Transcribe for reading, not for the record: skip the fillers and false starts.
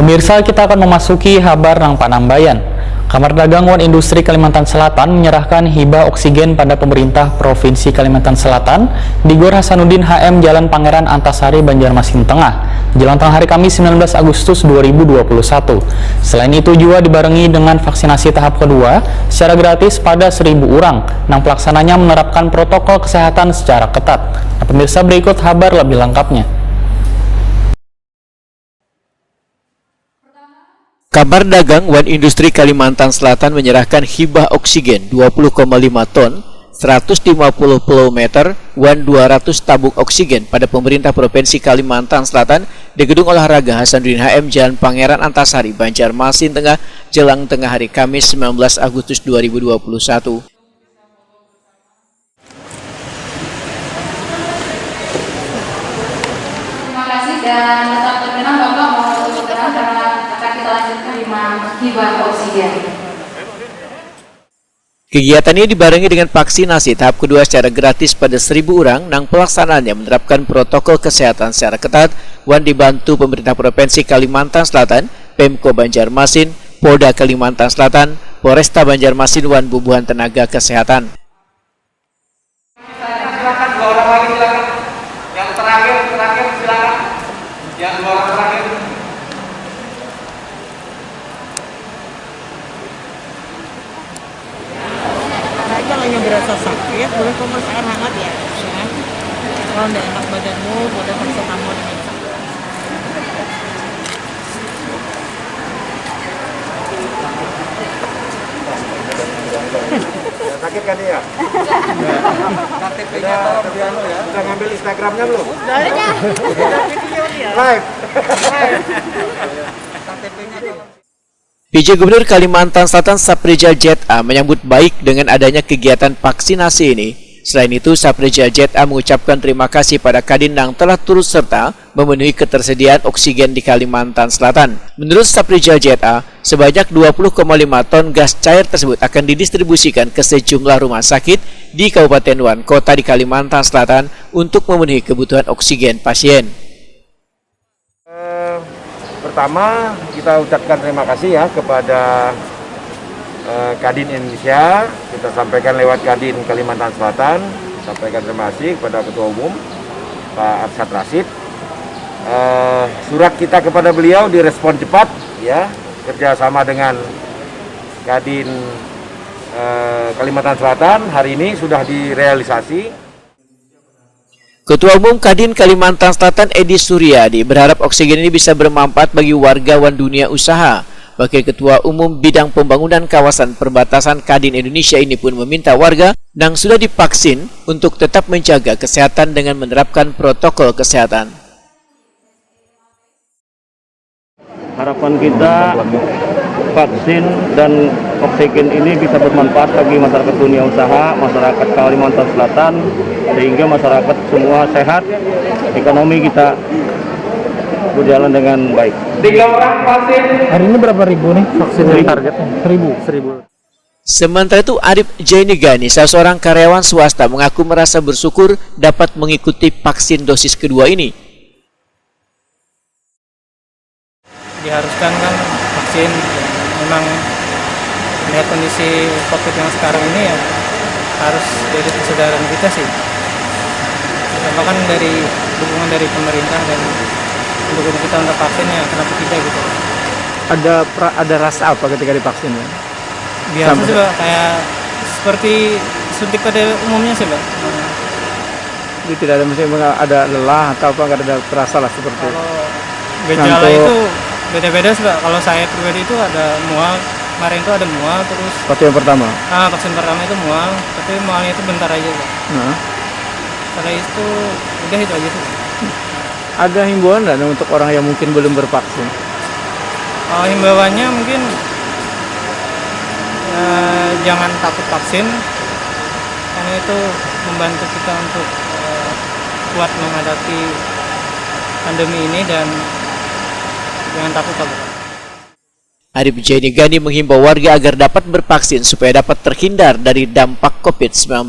Pemirsa, kita akan memasuki kabar Nang Panambayan. Kamar Dagang Wan Industri Kalimantan Selatan menyerahkan hibah oksigen pada pemerintah Provinsi Kalimantan Selatan di Gor Hasanuddin HM Jalan Pangeran Antasari, Banjarmasin Tengah, jelang tengah hari Kamis 19 Agustus 2021. Selain itu juga dibarengi dengan vaksinasi tahap kedua secara gratis pada 1.000 orang, yang pelaksananya menerapkan protokol kesehatan secara ketat. Nah, pemirsa, berikut kabar lebih lengkapnya. Kamar Dagang Wan Industri Kalimantan Selatan menyerahkan hibah oksigen 20,5 ton, 150 plometer, Wan 200 tabung oksigen pada pemerintah Provinsi Kalimantan Selatan di Gedung Olahraga Hasanuddin HM Jalan Pangeran Antasari, Banjarmasin Tengah, jelang tengah hari Kamis 19 Agustus 2021. Terima kasih dan tetap berkenan Bapak mau berkenan karena akan kita lanjutkan hibah oksigen. Kegiatan ini dibarengi dengan vaksinasi tahap kedua secara gratis pada 1.000 orang, yang pelaksanaannya menerapkan protokol kesehatan secara ketat. Wan dibantu pemerintah Provinsi Kalimantan Selatan, Pemko Banjarmasin, Polda Kalimantan Selatan, Polresta Banjarmasin, Wan bubuhan tenaga kesehatan. Silakan dua orang lagi, silakan. Yang terakhir silakan. Yang dua orang terakhir. Aja lagi berasa sakit, boleh kompres air hangat ya. Kalau udah enak badanmu, boleh paracetamol dengan Sakit kan dia? KTP-nya tolong dianu ya. Udah ngambil Instagramnya belum? Udah video dia. Live. KTP-nya tolong. PJ Gubernur Kalimantan Selatan Saprijal ZA menyambut baik dengan adanya kegiatan vaksinasi ini. Selain itu, Saprijal ZA mengucapkan terima kasih pada Kadin yang telah turut serta memenuhi ketersediaan oksigen di Kalimantan Selatan. Menurut Saprijal ZA, sebanyak 20,5 ton gas cair tersebut akan didistribusikan ke sejumlah rumah sakit di Kabupaten Wan Kota di Kalimantan Selatan untuk memenuhi kebutuhan oksigen pasien. Pertama, kita ucapkan terima kasih ya kepada Kadin Indonesia. Kita sampaikan lewat Kadin Kalimantan Selatan, sampaikan terima kasih kepada Ketua Umum Pak Arsyad Rashid. Surat kita kepada beliau direspon cepat ya, kerjasama dengan Kadin Kalimantan Selatan hari ini sudah direalisasi. Ketua Umum Kadin Kalimantan Selatan Edi Suryadi berharap oksigen ini bisa bermanfaat bagi warga Wan Dunia Usaha. Wakil Ketua Umum Bidang Pembangunan Kawasan Perbatasan Kadin Indonesia ini pun meminta warga yang sudah divaksin untuk tetap menjaga kesehatan dengan menerapkan protokol kesehatan. Harapan kita vaksin dan oksigen ini bisa bermanfaat bagi masyarakat dunia usaha, masyarakat Kalimantan Selatan, sehingga masyarakat semua sehat, ekonomi kita berjalan dengan baik. 3 orang vaksin. Hari ini berapa ribu nih vaksin targetnya? 1.000. Sementara itu, Arif Jainigani, salah seorang karyawan swasta, mengaku merasa bersyukur dapat mengikuti vaksin dosis kedua ini. Diharuskan kan vaksin, memang melihat kondisi COVID yang sekarang ini ya harus jadi kesadaran kita sih. Pertama kan dari dukungan dari pemerintah dan mendukung kita untuk vaksin ya, kenapa tidak gitu. Ada rasa apa ketika divaksin ya? Biasa sih Pak, kayak seperti suntik pada umumnya sih Pak. Jadi tidak ada misalnya ada lelah atau apa, nggak ada terasa lah seperti Kalau gejala itu beda-beda sih Pak. Kalau saya pribadi itu ada mual, kemarin itu ada mual terus. seperti yang pertama. Vaksin pertama itu mual, tapi mualnya itu bentar aja Pak. Nah, Setelah itu udah itu aja sih. ada himbauan nggak untuk orang yang mungkin belum bervaksin? Himbauannya mungkin jangan takut vaksin, karena itu membantu kita untuk kuat menghadapi pandemi ini dan jangan takut Pak. Arif Jainigani menghimbau warga agar dapat bervaksin supaya dapat terhindar dari dampak COVID-19.